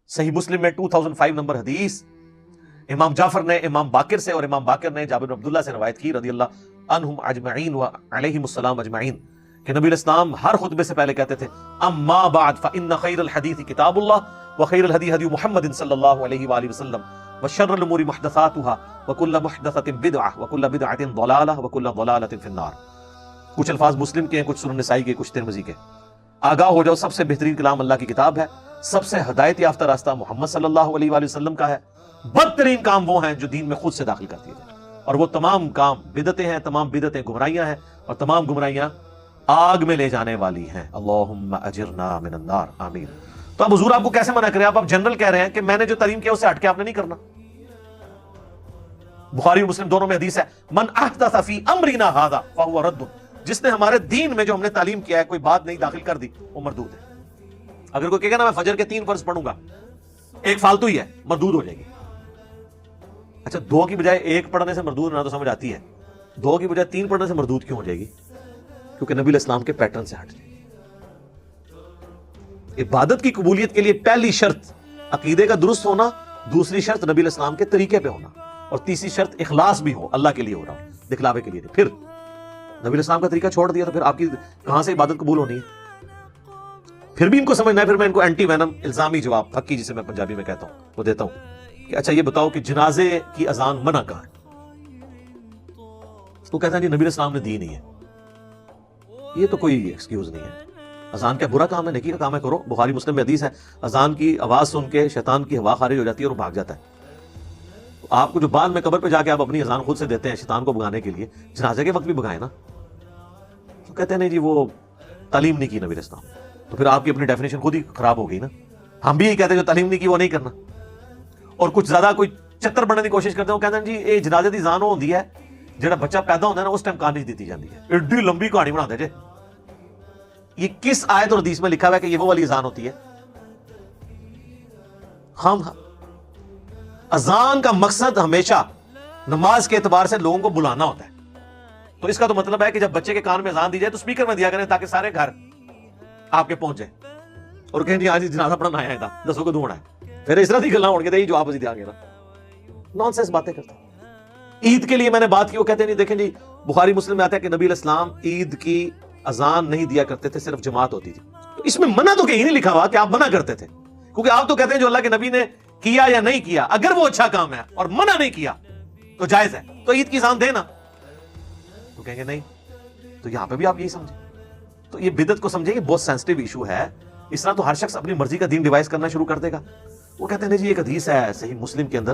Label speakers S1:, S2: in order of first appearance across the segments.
S1: صحیح مسلم میں 2005 نمبر حدیث امام جعفر نے امام باقر سے اور امام باقر نے جابر بن عبداللہ سے روایت کی رضی اللہ عنہم اجمعین و علیہم السلام اجمعین کہ نبی الاسلام ہر خطبے سے پہلے کہتے تھے اما بعد فإن خیر الحدیث کتاب اللہ وخیر الہدی ہدی محمد صلی اللہ علیہ وآلہ وسلم وشر الامور محدثاتها وکل محدثۃ بدعہ وکل بدعۃ ضلالہ وکل ضلالۃ فی النار۔ کچھ الفاظ مسلم کے ہیں، کچھ سنن نسائی کے، کچھ ترمذی کے۔ آگاہ ہو جاؤ، سب سے بہترین کلام اللہ کی کتاب ہے، سب سے ہدایت یافتہ راستہ محمد صلی اللہ علیہ وآلہ وسلم کا ہے، بدترین کام وہ ہیں جو دین میں خود سے داخل کر دیے جائیں، اور وہ تمام کام بدعتیں ہیں، تمام بدعتیں گمراہیاں ہیں، اور تمام گمراہیاں آگ میں لے جانے والی ہیں۔ اللہم اجرنا من النار، آمین۔ تو اب حضور آپ کو کیسے منع کرے؟ آپ جنرل کہہ رہے ہیں کہ میں نے جو تعلیم کیا اس سے ہٹ کے آپ نے نہیں کرنا۔ بخاری اور مسلم دونوں میں حدیث ہے من احدث فی امرنا ھذا فہو رد، جس نے ہمارے دین میں جو ہم نے تعلیم کیا ہے کوئی بات نہیں داخل کر دی وہ مردود ہے۔ اگر کوئی کہے گا نا میں فجر کے 3 فرض پڑھوں گا، ایک فالتو ہی ہے، مردود ہو جائے گی۔ اچھا 2 کی بجائے 1 پڑھنے سے مردود ہونا تو سمجھ آتی ہے، 2 کی بجائے 3 پڑھنے سے مردود کیوں ہو جائے گی؟ کیونکہ نبی الاسلام کے پیٹرن سے ہٹ جائے گی۔ عبادت کی قبولیت کے لیے پہلی شرط عقیدے کا درست ہونا، دوسری شرط نبی الاسلام کے طریقے پہ ہونا، اور تیسری شرط اخلاص بھی ہو، اللہ کے لیے ہو رہا ہو، دکھلاوے کے لیے نہیں۔ پھر نبی الاسلام کا طریقہ چھوڑ دیا تو پھر آپ کی کہاں سے عبادت قبول ہونی ہے؟ پھر بھی ان کو سمجھنا ہے، پھر میں ان کو اینٹی وینم الزامی جواب حقی جسے میں پنجابی میں کہتا ہوں وہ دیتا ہوں کہ اچھا یہ بتاؤ کہ جنازے کی اذان منع کہاں ہے؟ تو کہتا ہے جی نبی الاسلام نے دی نہیں ہے۔ یہ تو کوئی ایکسکیوز نہیں ہے۔ اذان کیا برا کام ہے؟ نیکی کا کام ہے، کرو۔ بخاری مسلم میں حدیث ہے اذان کی آواز سن کے شیطان کی ہوا خارج ہو جاتی ہے اور وہ بھاگ جاتا ہے۔ آپ کو جو بعد میں قبر پہ جا کے آپ اپنی اذان خود سے دیتے ہیں شیطان کو بھگانے کے لیے، جنازے کے وقت بھی بھگائے نا۔ تو کہتے ہیں نہیں جی وہ تعلیم نہیں کی نبی الاسلام، تو پھر آپ کی اپنی ڈیفینیشن خود ہی خراب ہو گئی نا۔ ہم بھی یہی کہتے ہیں جو تعلیم نہیں کی وہ نہیں کرنا، اور کچھ زیادہ کوئی چتر بننے کی کوشش کرتے ہیں، وہ کہتے ہیں جی یہ جنازے دی اذان ہوندی ہے جڑا بچہ پیدا ہوتا ہے نا اس ٹائم کہانی دیتی جاتی ہے۔ ایڈی لمبی کہانی بنا دے جے، یہ کس آیت اور حدیث میں لکھا ہوا ہے کہ یہ وہ والی اذان ہوتی ہے؟ ہم اذان کا مقصد ہمیشہ نماز کے اعتبار سے لوگوں کو بلانا ہوتا ہے، تو اس کا تو مطلب ہے کہ جب بچے کے کان میں اذان دی جائے تو اسپیکر میں دیا کریں تاکہ سارے گھر آپ کے پہنچ جائیں اور کہیں جی آج جنازہ پڑھنا آیا تھا، دسو کو دھونا ہے، پھر اس طرح کی گلاں اڑ کے جو آپ دیا گیا نان سینس باتیں کرتے ہیں۔ عید کے لیے میں نے بات کی، وہ کہتے ہیں نہیں دیکھیں جی بخاری مسلم میں آتا ہے کہ نبی علیہ السلام عید کی اذان نہیں دیا کرتے تھے، صرف جماعت ہوتی تھی۔ تو اس میں منع تو کہیں نہیں لکھا ہوا کہ آپ منع کرتے تھے، کیونکہ آپ تو کہتے ہیں جو اللہ کے نبی نے کیا یا نہیں کیا، اگر وہ اچھا کام ہے اور منع نہیں کیا تو جائز ہے، تو عید کی اذان دینا۔ تو کہیں گے نہیں، تو یہاں پہ بھی آپ یہی سمجھیں۔ تو یہ بدعت کو سمجھیں کہ بہت سینسٹیو ایشو ہے، اس طرح تو ہر شخص اپنی مرضی کا دین ڈیوائز کرنا شروع کر دے گا۔ وہ کہتے ہیں جی ایک حدیث ہے صحیح مسلم کے اندر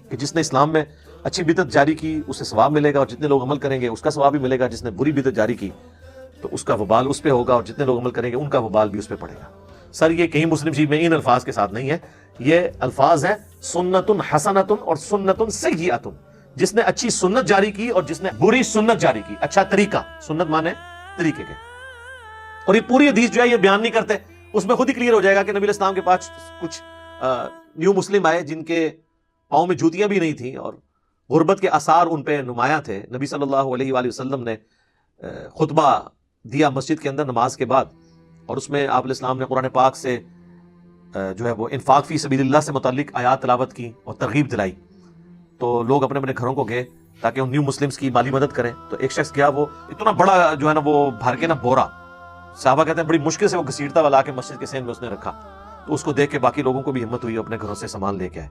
S1: کہ جس نے اسلام میں اچھی بدعت جاری کی اسے ثواب ملے گا، اور جتنے لوگ عمل کریں گے اس کا ثواب بھی ملے گا، جس نے بری بدعت جاری کی تو اس کا وبال اس پہ ہوگا، اور جتنے لوگ عمل کریں گے ان کا وبال بھی اس پہ پڑے گا۔ سر یہ کہیں مسلم شریف میں ان الفاظ کے ساتھ نہیں ہے، یہ الفاظ ہیں سنت حسنۃ اور سنت سیئۃ، جس نے اچھی سنت جاری کی اور جس نے بری سنت جاری کی۔ اچھا طریقہ، سنت مانے طریقے کے، اور یہ پوری حدیث جو ہے یہ بیان نہیں کرتے، اس میں خود ہی کلیئر ہو جائے گا کہ نبی علیہ السلام کے پاس کچھ نیو مسلم آئے جن کے پاؤں میں جوتیاں بھی نہیں تھیں اور غربت کے آثار ان پہ نمایاں تھے۔ نبی صلی اللہ علیہ وآلہ وسلم نے خطبہ دیا مسجد کے اندر نماز کے بعد، اور اس میں آپ علیہ السلام نے قرآن پاک سے جو ہے وہ انفاق فی سبیل اللہ سے متعلق آیات تلاوت کی اور ترغیب دلائی۔ تو لوگ اپنے اپنے گھروں کو گئے تاکہ ان نیو مسلمز کی مالی مدد کریں۔ تو ایک شخص گیا، وہ اتنا بڑا جو ہے نا وہ بھر کے نا بورا، صحابہ کہتے ہیں بڑی مشکل سے وہ گھسیٹتا والا کے مسجد کے سین میں اس نے رکھا، تو اس کو دیکھ کے باقی لوگوں کو بھی ہمت ہوئی اپنے گھروں سے سامان لے کے آئے۔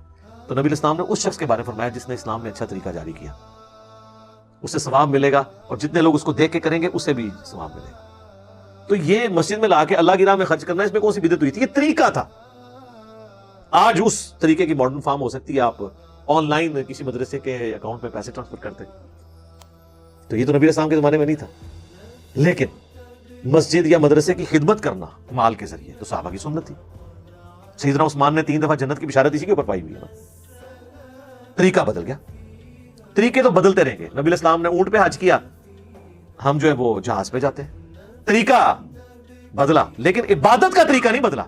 S1: تو نبی علیہ السلام نے اس شخص کے بارے میں فرمایا جس نے اسلام میں اچھا طریقہ جاری کیا، اسے ثواب ملے گا، اور جتنے لوگ اس کو دیکھ کے کریں گے اسے بھی ثواب ملے گا۔ تو یہ مسجد میں لا کے اللہ کی راہ میں خرچ کرنا، اس میں کون سی بدعت ہوئی تھی؟ یہ طریقہ تھا۔ آج اس طریقے کی ماڈرن فارم ہو سکتی ہے، آپ آن لائن کسی مدرسے کے اکاؤنٹ میں پیسے ٹرانسفر کرتے، تو یہ تو نبی علیہ السلام کے زمانے میں نہیں تھا۔ لیکن مسجد یا مدرسے کی خدمت کرنا مال کے ذریعے تو صحابہ کی سنت تھی۔ سیدنا عثمان نے 3 دفعہ جنت کی بشارت اسی کے اوپر پائی ہوئی ہے نا۔ طریقہ بدل گیا، طریقے تو بدلتے رہیں گے۔ نبی علیہ السلام نے اونٹ پہ حج کیا، ہم جو ہے وہ جہاز پہ جاتے ہیں۔ طریقہ بدلا لیکن عبادت کا طریقہ نہیں بدلا۔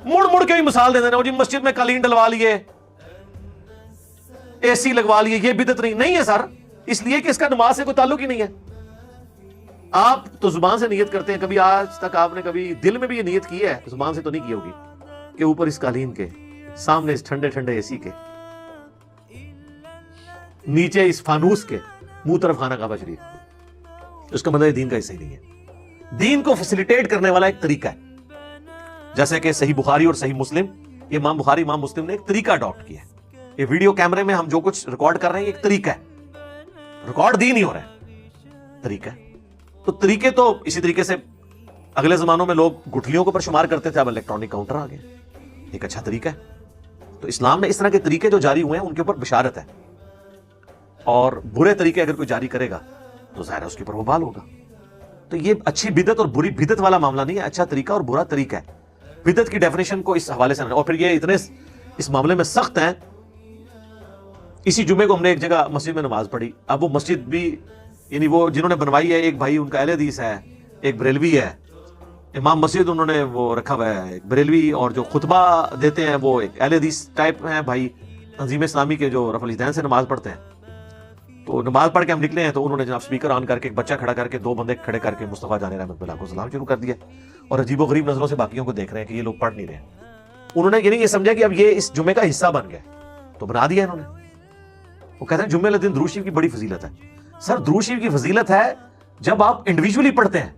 S1: مڑ مڑ کے بھی مثال دے دینا، جی مسجد میں قالین ڈلوا لیے، اے سی لگوا لیے، یہ بدعت نہیں ہے سر، اس لیے کہ اس کا نماز سے کوئی تعلق ہی نہیں ہے۔ آپ تو زبان سے نیت کرتے ہیں، کبھی آج تک آپ نے کبھی دل میں بھی یہ نیت کی ہے؟ زبان سے تو نہیں کی ہوگی کہ اوپر اس قالین کے سامنے اس ٹھنڈے ٹھنڈے اے سی کے، نیچے اس فانوس کے، منہ طرف خانہ کعبہ شریف، اس کا مطلب دین کا حصہ ہی نہیں ہے۔ دین کو فیسیلیٹیٹ کرنے والا ایک طریقہ ہے، جیسے کہ صحیح بخاری اور صحیح مسلم، یہ امام بخاری امام مسلم نے ایک طریقہ اڈاپٹ کیا ہے۔ یہ ویڈیو کیمرے میں ہم جو کچھ ریکارڈ کر رہے ہیں یہ ایک طریقہ ہے، ریکارڈ دین ہی ہو رہا ہے، طریقہ ہے۔ تو طریقے تو اسی طریقے سے اگلے زمانوں میں لوگ گٹھلیوں کے اوپر شمار کرتے تھے، اب الیکٹرانک کاؤنٹر آ گئے، ایک اچھا طریقہ ہے۔ تو اسلام میں اس طرح کے طریقے جو جاری ہوئے ہیں ان کے اوپر بشارت ہے، اور برے طریقے اگر کوئی جاری کرے گا تو ظاہر ہے اس کے اوپر وبال ہوگا۔ تو یہ اچھی بدعت اور بری بدعت والا معاملہ نہیں ہے، اچھا طریقہ اور برا طریقہ ہے۔ بدعت کی ڈیفینیشن کو اس حوالے سے، اور پھر یہ اتنے اس معاملے میں سخت ہیں۔ اسی جمعے کو ہم نے ایک جگہ مسجد میں نماز پڑھی، اب وہ مسجد بھی یعنی وہ جنہوں نے بنوائی ہے، ایک بھائی ان کا اہل حدیث ہے، ایک بریلوی ہے، امام مسجد انہوں نے وہ رکھا ہوا ہے ایک بریلوی، اور جو خطبہ دیتے ہیں وہ ایک اہل حدیث ٹائپ ہیں بھائی، تنظیم اسلامی کے جو رفع الیدین سے نماز پڑھتے ہیں۔ تو نماز پڑھ کے ہم نکلے ہیں تو انہوں نے جناب سپیکر آن کر کے ایک بچہ کھڑا کر کے 2 بندے کھڑے کر کے مصطفیٰ جان رحمت اللہ کو سلام شروع کر دیا، اور عجیب و غریب نظروں سے باقیوں کو دیکھ رہے ہیں کہ یہ لوگ پڑھ نہیں رہے ہیں۔ انہوں نے یعنی یہ سمجھا کہ اب یہ اس جمعے کا حصہ بن گئے، تو بنا دیا انہوں نے۔ وہ کہتے ہیں جمعے والے دن درود شریف کی بڑی فضیلت ہے۔ سر درود شریف کی فضیلت ہے جب آپ انڈیویجولی پڑھتے ہیں،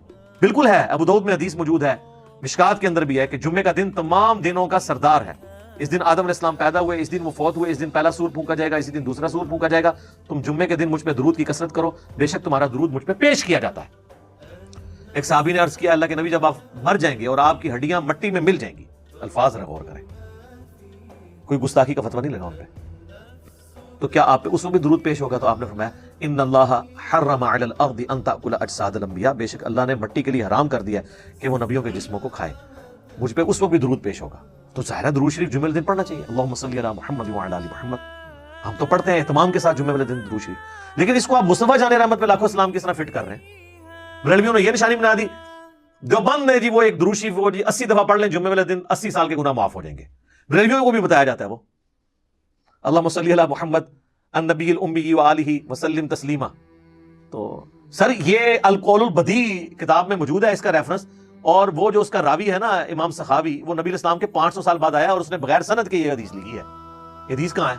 S1: بالکل ہے، ابو داؤد میں حدیث موجود ہے، مشکات کے اندر بھی ہے کہ جمعے کا دن تمام دنوں کا سردار ہے۔ اس دن آدم علیہ السلام پیدا ہوئے، اس دن وہ فوت ہوئے، اس دن پہلا سور پھونکا جائے گا، اسی دن دوسرا سور پھونکا جائے گا۔ تم جمعے کے دن مجھ پہ درود کی کثرت کرو، بے شک تمہارا درود مجھ پہ پیش کیا جاتا ہے۔ ایک صحابی نے عرض کیا اللہ کے نبی جب آپ مر جائیں گے اور آپ کی ہڈیاں مٹی میں مل جائیں گی، الفاظ ذرا غور کریں، کوئی گستاخی کا فتویٰ نہیں لگا ان پہ، تو کیا آپ پہ اس وقت بھی درود پیش ہوگا؟ تو آپ نے فرمایا ان اللہ حرم علی الارض ان تاکل اجساد الانبیاء، بے شک اللہ نے مٹی کے لیے حرام کر دیا ہے کہ وہ نبیوں کے جسموں کو کھائے، مجھ پہ اس وقت بھی درود پیش ہوگا۔ تو ظاہر ہے درود شریف جمعے والے دن پڑھنا چاہیے، اللہم صلی علی محمد وعلی آل محمد، ہم تو پڑھتے ہیں اہتمام کے ساتھ جمعے والے دن درود شریف، لیکن اس کو آپ مصطفیٰ جان رحمت پہ لاکھوں سلام کس طرح فٹ کر رہے ہیں۔ بریلویوں نے یہ نشانی بنا دی، دیوبند نے جی وہ ایک درود شریف وہ جی 80 دفعہ پڑھ لیں جمعے والے دن 80 سال کے گناہ معاف ہو جائیں گے۔ بریلویوں کو بھی بتایا جاتا ہے وہ اللہم صلی علی محمد النبی الامی وآلہ وسلم تسلیما۔ تو سر یہ القول البدی کتاب میں موجود ہے اس کا ریفرنس، اور وہ جو اس کا راوی ہے نا امام سخاوی، وہ نبی علیہ السلام کے 500 سال بعد آیا اور اس نے بغیر سند کے یہ حدیث لکھی ہے۔ یہ حدیث کہاں ہے؟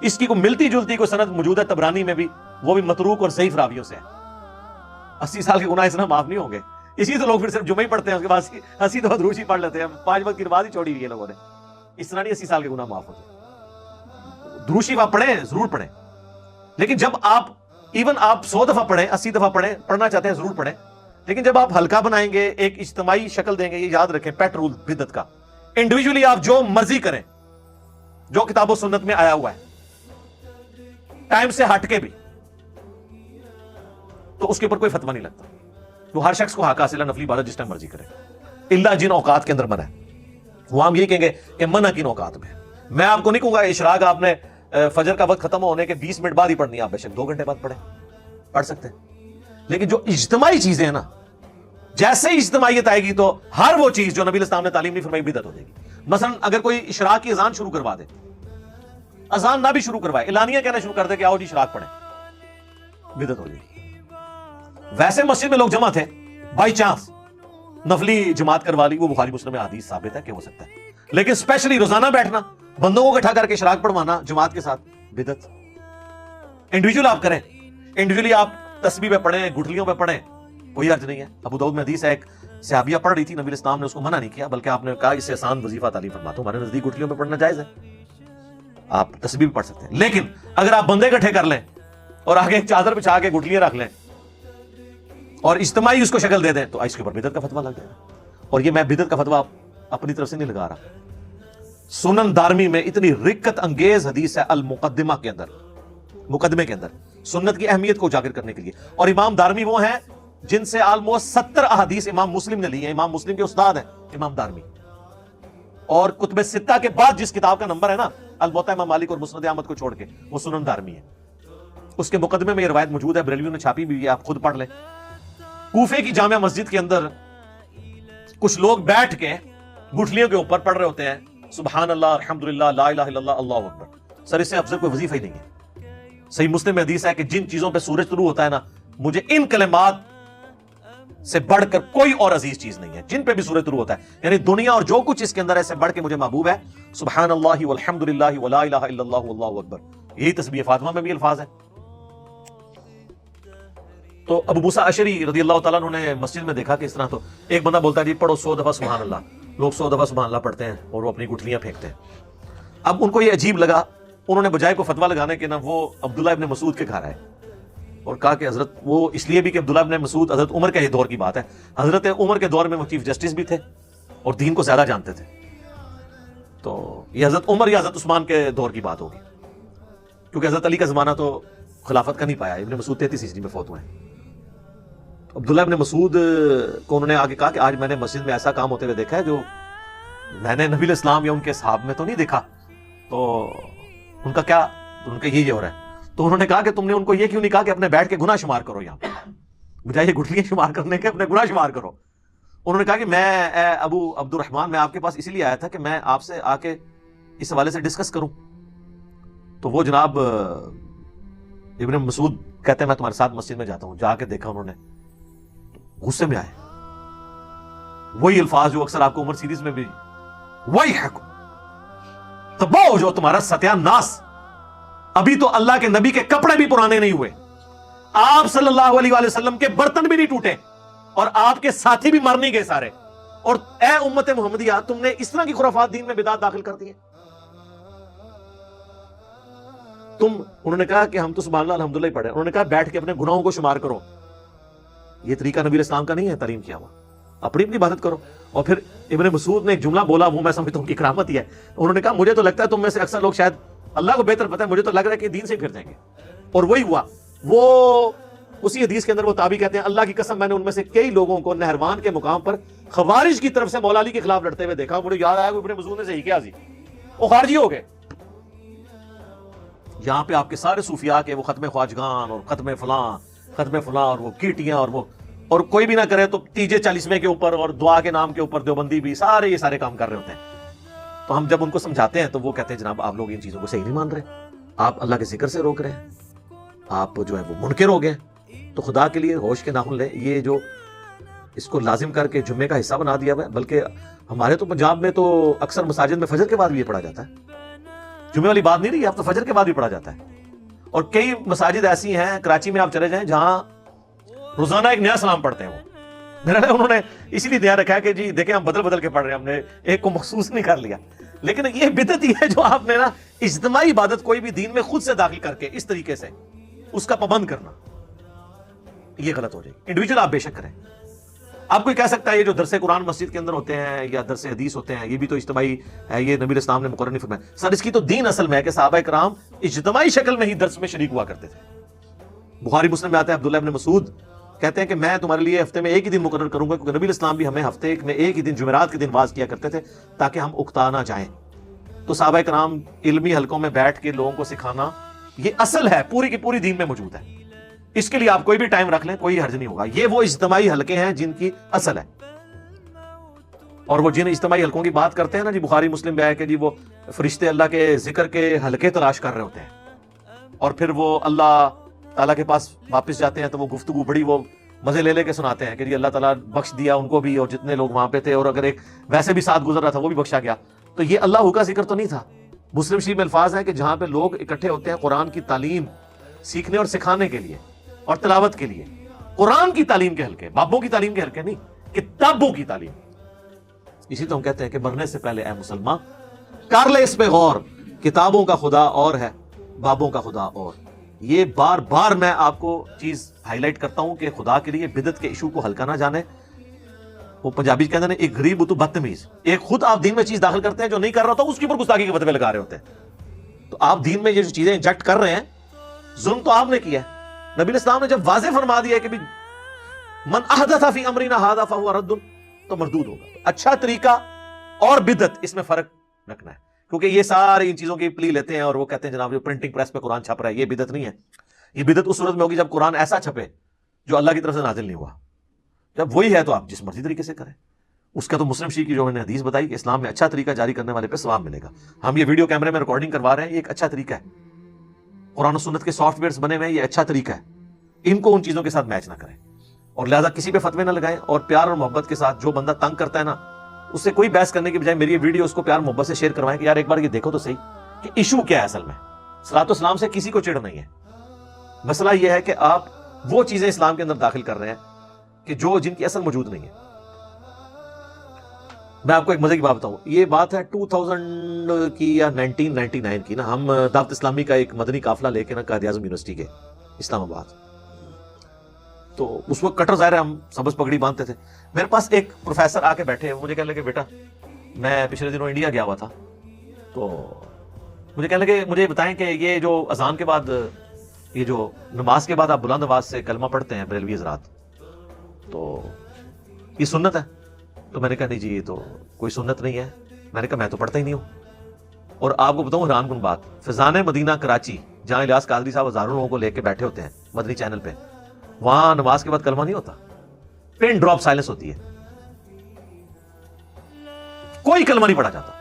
S1: اس کی کوئی ملتی جلتی کوئی سند موجود ہے طبرانی میں بھی، وہ بھی متروک اور ضعیف راویوں سے ہے۔ 80 سال کے گناہ اس طرح معاف نہیں ہوں گے، اسی تو لوگ پھر صرف جمعہ ہی پڑھتے ہیں، اس کے بعد 80 دفعہ درود شریف پڑھ لیتے ہیں، 5 وقت کی نماز ہی چھوڑی ہوئی ہے لوگوں نے۔ اس طرح نہیں 80 سال کے گناہ معاف ہوتے۔ درود شریف آپ پڑھیں، ضرور پڑھیں، لیکن جب آپ ایون آپ 100 دفعہ پڑھیں، 80 دفعہ پڑھیں، پڑھنا چاہتے ہیں ضرور پڑھیں، لیکن جب آپ ہلکا بنائیں گے، ایک اجتماعی شکل دیں گے، یہ یاد رکھیں پیٹ رول بدعت کا، انڈیویجولی آپ جو مرضی کریں، جو کتاب و سنت میں آیا ہوا ہے، ٹائم سے ہٹ کے بھی، تو اس کے اوپر کوئی فتویٰ نہیں لگتا۔ تو ہر شخص کو حق حاصل ہے نفلی عبادت جس ٹائم مرضی کرے، اللہ جن اوقات کے اندر منع ہے، وہ ہم یہ کہیں گے کہ منع کن اوقات میں ہے۔ میں آپ کو نہیں کہوں گا اشراق آپ نے فجر کا وقت ختم ہونے کے 20 منٹ بعد ہی پڑھنی ہے، آپ بے شک 2 گھنٹے بعد پڑھ سکتے ہیں، لیکن جو اجتماعی چیزیں ہیں نا، جیسے ہی اجتماعیت آئے گی تو ہر وہ چیز جو نبی علیہ السلام نے تعلیم نہیں فرمائی بدعت ہو جائے گی۔ مثلا اگر کوئی اشراق کی اذان شروع کروا دے، اذان نہ بھی شروع کروائے، اعلانیہ کہنا شروع کر دے کہ آؤ جی اشراق پڑھیں، بدعت ہو جائے گی۔ ویسے مسجد میں لوگ جمع تھے، بائی چانس نفلی جماعت کروا لی، وہ بخاری مسلم میں حدیث ثابت ہے کہ ہو سکتا ہے، لیکن اسپیشلی روزانہ بیٹھنا، بندوں کو اکٹھا کر کے اشراق پڑھوانا جماعت کے ساتھ، بدعت۔ انڈیویجول آپ کریں، انڈیویجولی آپ تسبیح پہ پڑھیں، گٹھلیوں پہ پڑھیں، کوئی حرج نہیں ہے۔ ابو داؤد میں حدیث ہے، ایک صحابیہ پڑھ رہی تھی، نبی علیہ السلام نے اس کو منع نہیں کیا، بلکہ آپ نے کہا اس سے آسان وظیفہ تعلیم فرماتا ہوں، ہمارے نزدیک گٹھلیوں پہ پڑھنا جائز ہے، آپ تسبیح بھی پڑھ سکتے ہیں، لیکن اگر آپ بندے اکٹھے کر لیں اور آگے ایک چادر بچھا کے گٹھلیاں رکھ لیں اور اجتماعی اس کو شکل دے دیں تو اس کے اوپر بدعت کا فتویٰ لگ جائے گا۔ اور یہ میں بدعت کا فتویٰ اپنی طرف سے نہیں لگا رہا، سنن دارمی میں اتنی رکت انگیز حدیث ہے المقدمہ کے اندر، مقدمے کے اندر سنت کی اہمیت کو اجاگر کرنے کے لیے، اور امام دارمی وہ ہیں جن سے آلموسٹ 70 احادیث امام مسلم نے لی ہیں، امام مسلم کے استاد ہیں امام دارمی، اور کتب ستہ کے بعد جس کتاب کا نمبر ہے نا الموطا امام مالک اور مسند احمد کو چھوڑ کے، وہ سنن دارمی ہے۔ اس کے مقدمے میں یہ روایت موجود ہے، بریلویوں نے چھاپی بھی ہے، آپ خود پڑھ لیں۔ کوفے کی جامع مسجد کے اندر کچھ لوگ بیٹھ کے گٹھلیوں کے اوپر پڑھ رہے ہوتے ہیں سبحان اللہ الحمدللہ لا الہ الا اللہ اللہ اکبر۔ سر اس سے افضل کوئی وظیفہ ہی نہیں ہے۔ صحیح مسلم میں حدیث ہے کہ جن چیزوں پہ سورج طلوع ہوتا ہے نا، مجھے ان کلمات سے بڑھ کر کوئی اور عزیز چیز نہیں ہے جن پہ بھی سورج طلوع ہوتا ہے. یعنی دنیا اور جو کچھ اس کے اندر ہے سے بڑھ کے مجھے محبوب ہے. سبحان اللہ والحمد للہ ولا الہ الا اللہ واللہ اکبر. یہی تسبیح فاطمہ میں بھی الفاظ ہیں. تو ابو موسیٰ اشعری رضی اللہ تعالیٰ عنہ نے مسجد میں دیکھا کہ اس طرح تو ایک بندہ بولتا ہے جی پڑھو 100 دفعہ سبحان اللہ. لوگ 100 دفعہ سبحان اللہ پڑھتے ہیں اور وہ اپنی گٹھلیاں پھینکتے ہیں. اب ان کو یہ عجیب لگا, انہوں نے بجائے کو فتویٰ لگانے کے نا وہ عبداللہ ابن مسعود کے گھر آئے اور کہا کہ حضرت, وہ اس لیے بھی کہ عبداللہ ابن مسعود حضرت عمر کے دور کی بات ہے, حضرت عمر کے دور میں وہ چیف جسٹس بھی تھے اور دین کو زیادہ جانتے تھے. تو یہ حضرت عمر یا حضرت عثمان کے دور کی بات ہوگی, کیونکہ حضرت علی کا زمانہ تو خلافت کا نہیں پایا. ابن مسعود 33 ہجری میں فوت ہوئے ہیں. عبداللہ ابن مسعود کو انہوں نے آگے کہا کہ آج میں نے مسجد میں ایسا کام ہوتے ہوئے دیکھا ہے جو میں نے نبی الاسلام یا ان کے صحابہ میں تو نہیں دیکھا. تو ان کا کیا, ان کا یہ ہو رہا ہے. تو انہوں نے کہا کہ تم نے ان کو یہ کیوں نہیں کہا کہ اپنے بیٹھ کے گناہ شمار کرو, یہاں بجائے یہ گٹھلیاں شمار کرنے کے اپنے گناہ شمار کرو. انہوں نے کہا کہ میں ابو عبد الرحمن میں آپ کے پاس اسی لیے آیا تھا کہ میں آپ سے آ کے اس حوالے سے ڈسکس کروں. تو وہ جناب ابن مسعود کہتے ہیں میں تمہارے ساتھ مسجد میں جاتا ہوں. جا کے دیکھا انہوں نے, غصے میں آئے. وہی الفاظ جو اکثر آپ کو عمر سیریز میں بھی, وہی حق تباہ جو تمہارا ستیہ ناس, ابھی تو اللہ کے نبی کے کپڑے بھی پرانے نہیں ہوئے, آپ صلی اللہ علیہ وآلہ وسلم کے برتن بھی نہیں ٹوٹے اور آپ کے ساتھی بھی مر نہیں گئے سارے, اور اے امت محمدیہ تم نے اس طرح کی خرافات دین میں بدعت داخل کر دی ہیں. انہوں نے کہا کہ ہم تو سبحان اللہ الحمدللہ ہی پڑھے. انہوں نے کہا بیٹھ کے اپنے گناہوں کو شمار کرو. یہ طریقہ نبی اسلام کا نہیں ہے تعلیم کیا ہوا, اپنی عبادت کرو. اور پھر ابن مسعود نے ایک جملہ بولا, وہ میں سمجھتا ہوں کہ کرامت ہی ہے. انہوں نے کہا مجھے تو لگتا ہے تم میں سے اکثر لوگ, شاید اللہ کو بہتر پتہ ہے, مجھے تو لگ رہا ہے کہ دین سے پھر جائیں گے. اور وہی ہوا. وہ اسی حدیث کے اندر وہ تابعی کہتے ہیں اللہ کی قسم میں نے ان میں سے کئی لوگوں کو نہروان کے مقام پر خوارج کی طرف سے مولا علی کے خلاف لڑتے ہوئے دیکھا. مجھے یاد آیا کہ ابن مسعود نے صحیح کیا جی, وہ خارجی ہو گئے. یہاں پہ آپ کے سارے صوفیاء کے وہ ختم خواجگان اور ختم فلاں اور وہ کیٹیاں اور کوئی بھی نہ کرے تو تیجے 40ویں کے اوپر اور دعا کے نام کے اوپر دیوبندی بھی سارے یہ سارے کام کر رہے ہوتے ہیں. تو ہم جب ان کو سمجھاتے ہیں تو وہ کہتے ہیں جناب آپ لوگ ان چیزوں کو صحیح نہیں مان رہے, آپ اللہ کے ذکر سے روک رہے ہیں, آپ جو ہے وہ منکر ہو گئے. تو خدا کے لیے ہوش کے ناخن لیں. یہ جو اس کو لازم کر کے جمعے کا حصہ بنا دیا ہوا ہے, بلکہ ہمارے تو پنجاب میں تو اکثر مساجد میں فجر کے بعد بھی یہ پڑھا جاتا ہے. جمعے والی بات نہیں رہی, اب تو فجر کے بعد بھی پڑھا جاتا ہے. اور کئی مساجد ایسی ہیں کراچی میں آپ چلے جائیں جہاں روزانہ ایک نیا سلام پڑھتے ہیں. وہ میرا انہوں نے اسی لیے دھیان رکھا ہے کہ جی دیکھیں ہم بدل کے پڑھ رہے ہیں, ہم نے ایک کو مخصوص نہیں کر لیا. لیکن یہ بدعت ہی ہے جو آپ نے نا اجتماعی عبادت کوئی بھی دین میں خود سے داخل کر کے اس طریقے سے اس کا پابند کرنا, یہ غلط ہو جائے گی. انڈیویجول آپ بے شک کریں. آپ کوئی کہہ سکتا ہے یہ جو درس قرآن مسجد کے اندر ہوتے ہیں یا درس حدیث ہوتے ہیں یہ بھی تو اجتماعی ہے, یہ نبی اسلام نے مقرر نہیں فرمایا. سر اس کی تو دین اصل میں ہے کہ صحابہ کرام اجتماعی شکل میں ہی درس میں شریک ہوا کرتے تھے. بخاری مسلم میں آتا ہے عبداللہ ابن مسعود کہتے ہیں کہ میں تمہارے لیے ہفتے میں ایک ہی دن مقرر کروں گا, کیونکہ نبی اسلام بھی ہمیں ہفتے میں ایک ہی دن جمعرات کے دن واز کیا کرتے تھے تاکہ ہم اکتا نہ جائیں. تو صحابہ کرام علمی حلقوں میں بیٹھ کے لوگوں کو سکھانا یہ اصل ہے, پوری کی پوری دین میں موجود ہے. اس کے لیے آپ کوئی بھی ٹائم رکھ لیں, کوئی حرج نہیں ہوگا. یہ وہ اجتماعی حلقے ہیں جن کی اصل ہے. اور وہ جن اجتماعی حلقوں کی بات کرتے ہیں نا جی, بخاری مسلم میں ہے کہ جی وہ فرشتے اللہ کے ذکر کے حلقے تلاش کر رہے ہوتے ہیں اور پھر وہ اللہ تعالیٰ کے پاس واپس جاتے ہیں تو وہ گفتگو بڑی وہ مزے لے کے سناتے ہیں کہ جی اللہ تعالیٰ بخش دیا ان کو بھی اور جتنے لوگ وہاں پہ تھے, اور اگر ایک ویسے بھی ساتھ گزر رہا تھا وہ بھی بخشا گیا. تو یہ اللہ کا ذکر تو نہیں تھا. مسلم شریف میں الفاظ ہیں کہ جہاں پہ لوگ اکٹھے ہوتے ہیں قرآن کی تعلیم سیکھنے اور سکھانے کے لیے اور تلاوت کے لیے. قرآن کی تعلیم کے حلقے, بابوں کی تعلیم کے حلقے نہیں, کتابوں کی تعلیم. اسی تو ہم کہتے ہیں کہ مرنے سے پہلے اے مسلمان کر لے اس پہ غور, کتابوں کا خدا اور ہے, بابوں کا خدا اور. یہ بار بار میں آپ کو چیز ہائی لائٹ کرتا ہوں کہ خدا کے لیے بدعت کے ایشو کو ہلکا نہ جانے. وہ پنجابی کہتے ہیں ایک غریب تو بدتمیز, ایک خود آپ دین میں چیز داخل کرتے ہیں جو نہیں کر رہا ہوتا اس کے اوپر گستاخی کے فتوے لگا رہے ہوتے ہیں. تو آپ دین میں یہ جو چیزیں انجیکٹ کر رہے ہیں ظلم تو آپ نے کیا ہے. نبی الاسلام نے جب واضح فرما دیا کہ من احدث فی امرنا ھذا فہو رد, تو مردود ہوگا. اچھا طریقہ اور بدعت اس میں فرق رکھنا ہے, کیونکہ یہ سارے ان چیزوں کی پلی لیتے ہیں اور وہ کہتے ہیں جناب جو پرنٹنگ پریس پہ قرآن چھپ رہا ہے یہ بدعت نہیں ہے. یہ بدعت اس صورت میں ہوگی جب قرآن ایسا چھپے جو اللہ کی طرف سے نازل نہیں ہوا. جب وہی ہے تو آپ جس مرضی طریقے سے کریں. اس کا تو مسلم شریف کی جو میں نے حدیث بتائی کہ اسلام میں اچھا طریقہ جاری کرنے والے پہ ثواب ملے گا. ہم یہ ویڈیو کیمرے میں ریکارڈنگ کروا رہے ہیں, یہ ایک اچھا طریقہ ہے. قرآن و سنت کے سافٹ ویئرز بنے ہوئے ہیں, یہ اچھا طریقہ ہے. ان کو ان چیزوں کے ساتھ میچ نہ کریں. اور لہٰذا کسی پہ فتوے نہ لگائیں, اور پیار اور محبت کے ساتھ جو بندہ تنگ کرتا ہے نا, اس سے کوئی بحث کرنے کی بجائے میری یہ ویڈیو اس کو پیار محبت سے شیئر کروائیں کہ یار ایک بار یہ دیکھو تو صحیح کہ ایشو کیا ہے اصل میں. صلاۃ والسلام سے کسی کو چڑ نہیں ہے, مسئلہ یہ ہے کہ آپ وہ چیزیں اسلام کے اندر داخل کر رہے ہیں کہ جن کی اصل موجود نہیں ہے. میں آپ کو ایک مزے کی بات بتاؤں, یہ بات ہے 2000 کی یا 1999 کی نا. ہم دعوت اسلامی کا ایک مدنی قافلہ لے کے نا قائد اعظم یونیورسٹی کے اسلام آباد, تو اس وقت کٹر ظاہر ہے ہم سبز پگڑی باندھتے تھے. میرے پاس ایک پروفیسر آ کے بیٹھے, مجھے کہنے لگے بیٹا میں پچھلے دنوں انڈیا گیا ہوا تھا, تو مجھے کہنے لگے مجھے بتائیں کہ یہ جو اذان کے بعد, یہ جو نماز کے بعد آپ بلند آواز سے کلمہ پڑھتے ہیں بریلوی حضرات, تو یہ سنت ہے؟ تو میں نے کہا نہیں جی یہ تو کوئی سنت نہیں ہے. میں نے کہا میں تو پڑھتا ہی نہیں ہوں. اور آپ کو بتاؤں حیران کن بات, فضان مدینہ کراچی جہاں الیاس قادری صاحب ہزاروں لوگوں کو لے کے بیٹھے ہوتے ہیں مدنی چینل پہ, وہاں نماز کے بعد کلمہ نہیں ہوتا, پن ڈراپ سائلنس ہوتی ہے, کوئی کلمہ نہیں پڑھا جاتا.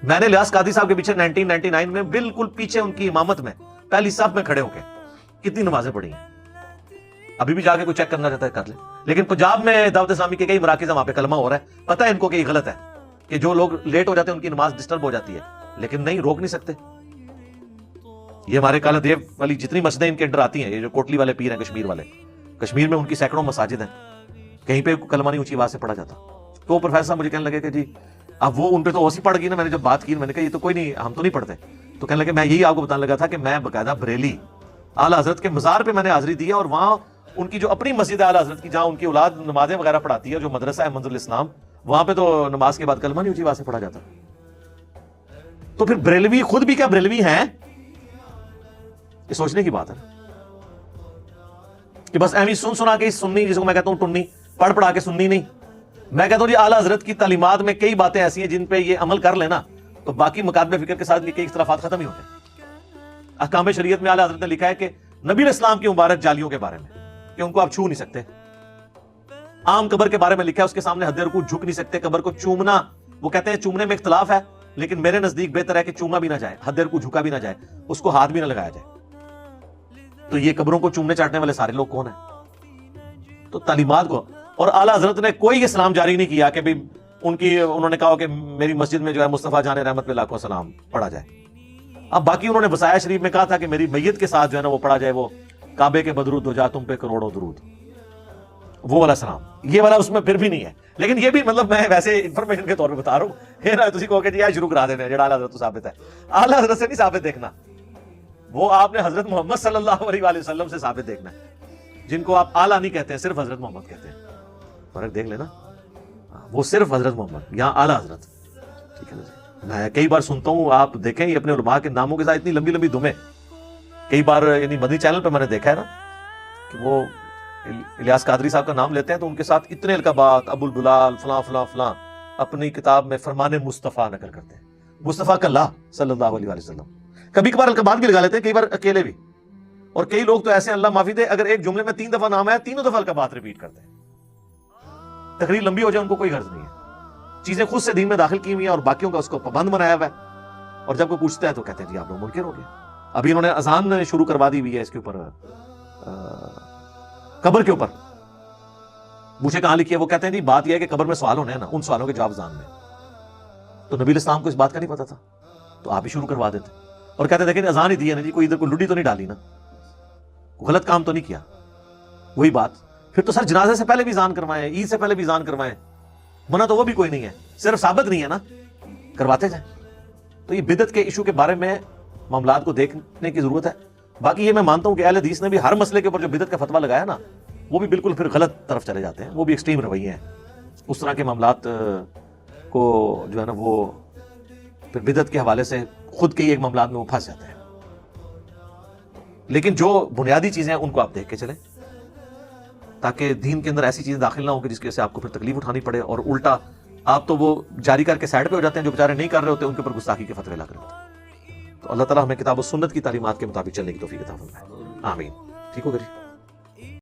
S1: میں نے الیاس قادری صاحب کے پیچھے 1999 میں بالکل پیچھے ان کی امامت میں پہلی صف میں کھڑے ہو کے کتنی نمازیں پڑھی ہیں. ابھی بھی جا کے کوئی چیک کرنا چاہتا ہے کر لے. لیکن پنجاب میں دعوت اسلامی کے کئی مراکز ہیں وہاں پہ کلمہ ہو رہا ہے, پتہ ہے ان کو کہ یہ غلط ہے, کہ جو لوگ لیٹ ہو جاتے ہیں ان کی نماز ڈسٹرب ہو جاتی ہے, لیکن نہیں, روک نہیں سکتے. یہ ہمارے کالا دیو والی جتنی مسجدیں ان کے اندر آتی ہیں, یہ جو کوٹلی والے پیر ہیں کشمیر والے, کشمیر میں ان کی سینکڑوں مساجد ہیں, کہیں پہ کلمہ نہیں اونچی آواز سے پڑھا جاتا. تو پروفیسر صاحب مجھے کہنے لگے کہ جی اب وہ ان پہ تو اوسی پڑ گئی نا. میں نے جب بات کی میں نے کہا یہ تو کوئی نہیں, ہم تو نہیں پڑھتے. تو کہنے لگے میں یہی آپ کو بتانے لگا تھا کہ میں باقاعدہ بریلی اعلیٰ حضرت کے مزار پہ میں نے حاضری دی ہے, اور وہاں ان کی جو اپنی مسجد ہے اعلیٰ حضرت کی, جہاں ان کی اولاد نمازیں وغیرہ پڑھاتی ہے, جو مدرسہ ہے منظر الاسلام, وہاں پہ تو نماز کے بعد کلمہ نہیں اونچی آواز سے پڑھا جاتا. تو پھر بریلوی خود بھی کیا بریلوی ہیں؟ یہ سوچنے کی بات ہے کہ بس ایویں سن سنا کے سننی, جس کو میں کہتا ہوں ٹنی, پڑھ پڑھا کے سننی نہیں. میں کہتا ہوں جی اعلیٰ حضرت کی تعلیمات میں کئی باتیں ایسی ہیں جن پہ یہ عمل کر لینا تو باقی مکاتب فکر کے ساتھ یہ کئی اختلافات ختم ہی ہوتے ہیں. احکام شریعت میں اعلیٰ حضرت نے لکھا ہے کہ نبی علیہ السلام کی مبارک جالیوں کے بارے میں کہ ان کو آپ چھو نہیں سکتے. عام قبر کے بارے میں لکھا ہے اس کے سامنے حد رکوع جھک نہیں سکتے. قبر کو چومنا, وہ کہتے ہیں چومنے میں اختلاف ہے, لیکن میرے نزدیک بہتر ہے کہ چوما بھی نہ جائے, حد رکوع جھکا بھی نہ جائے, اس کو ہاتھ بھی نہ لگایا جائے. تو یہ قبروں کو چومنے چاٹنے والے سارے لوگ کون ہیں؟ تو تعلیمات کو, اور اعلیٰ حضرت نے کوئی اسلام جاری نہیں کیا کہ بھی انہوں نے کہا کہ میری مسجد میں جو ہے مصطفیٰ جان رحمت پہ لاکھوں سلام پڑھا جائے. اب باقی انہوں نے وصایا شریف میں کہا تھا کہ میری میت کے ساتھ جو ہے نا وہ پڑھا جائے, وہ کعبے کے بدرود ہو جا تم پہ کروڑوں درود, وہ والا سلام. یہ والا اس میں پھر بھی نہیں ہے. لیکن یہ بھی مطلب میں ویسے انفارمیشن کے طور پہ بتا رہا ہوں, یہ نہ تسی کہو کہ جی شروع کرا دینا جڑا اعلیٰ حضرت تو ثابت ہے. اعلیٰ حضرت سے نہیں ثابت دیکھنا, وہ آپ نے حضرت محمد صلی اللہ علیہ وآلہ وسلم سے ثابت دیکھنا ہے, جن کو آپ اعلیٰ نہیں کہتے ہیں, صرف حضرت محمد کہتے ہیں. فرق دیکھ لینا, وہ صرف حضرت محمد, یہاں اعلیٰ حضرت. ٹھیک ہے نا جی. میں کئی بار سنتا ہوں, آپ دیکھیں یہ اپنے علماء کے ناموں کے ساتھ اتنی لمبی لمبی دمیں, کئی بار یعنی مدنی چینل پہ میں نے دیکھا ہے نا کہ وہ الیاس قادری صاحب کا نام لیتے ہیں تو ان کے ساتھ اتنے القابات, ابو البلال فلاں فلاں فلاں, اپنی کتاب میں فرمان مصطفیٰ نقل کرتے ہیں, مصطفیٰ کا اللہ صلی اللہ علیہ وسلم. کبھی کبھار القابات بھی لگا لیتے ہیں, کئی بار اکیلے بھی. اور کئی لوگ تو ایسے اللہ معافی دے, اگر ایک جملے میں 3 دفعہ نام ہے 3 دفعہ القابات ریپیٹ کرتے ہیں. تقریر لمبی ہو جائے ان کو کوئی غرض نہیں ہے, چیزیں خود سے دین میں داخل کی ہوئی ہیں اور باقیوں کا اس کو پابند بنایا ہوا ہے. اور جب کوئی پوچھتا ہے تو کہتے ہیں جی آپ لوگ منکر ہو گئے. ابھی انہوں نے اذان شروع کروا دی ہوئی ہے اس کے اوپر, قبر کے اوپر. مجھے کہاں لکھی ہے, وہ کہتے ہیں جی بات یہ ہے کہ قبر میں سوال ہونے ہیں نا, ان سوالوں کے جواب اذان میں. تو نبی علیہ السلام کو اس بات کا نہیں پتا تھا, تو آپ ہی شروع کروا دیتے اور کہتے دیکھیں اذان ہی دی ہے نا جی, کوئی ادھر کوئی لڈی تو نہیں ڈالی نا, غلط کام تو نہیں کیا. وہی بات پھر تو سر جنازے سے پہلے بھی اذان کروائیں, عید سے پہلے بھی اذان کروائیں, منع تو وہ بھی کوئی نہیں ہے, صرف ثابت نہیں ہے نا, کرواتے جائیں. تو یہ بدعت کے ایشو کے بارے میں معاملات کو دیکھنے کی ضرورت ہے. باقی یہ میں مانتا ہوں کہ اہل حدیث نے بھی ہر مسئلے کے اوپر جو بدعت کا فتویٰ لگایا نا, وہ بھی بالکل پھر غلط طرف چلے جاتے ہیں, وہ بھی ایکسٹریم رویے ہیں. اس طرح کے معاملات کو جو ہے نا وہ پھر بدعت کے حوالے سے خود کے ہی ایک معاملات میں وہ پھنس جاتے ہیں. لیکن جو بنیادی چیزیں ہیں ان کو آپ دیکھ کے چلیں, تاکہ دین کے اندر ایسی چیزیں داخل نہ ہوں کہ جس کی وجہ سے آپ کو پھر تکلیف اٹھانی پڑے, اور الٹا آپ تو وہ جاری کر کے سائڈ پہ ہو جاتے ہیں, جو بیچارے نہیں کر رہے ہوتے ان کے اوپر گستاخی کے فتوے لگ رہے ہوتے ہیں. تو اللہ تعالیٰ ہمیں کتاب و سنت کی تعلیمات کے مطابق چلنے کی توفیق عطا فرمائے. آمین. ٹھیک ہو گئی.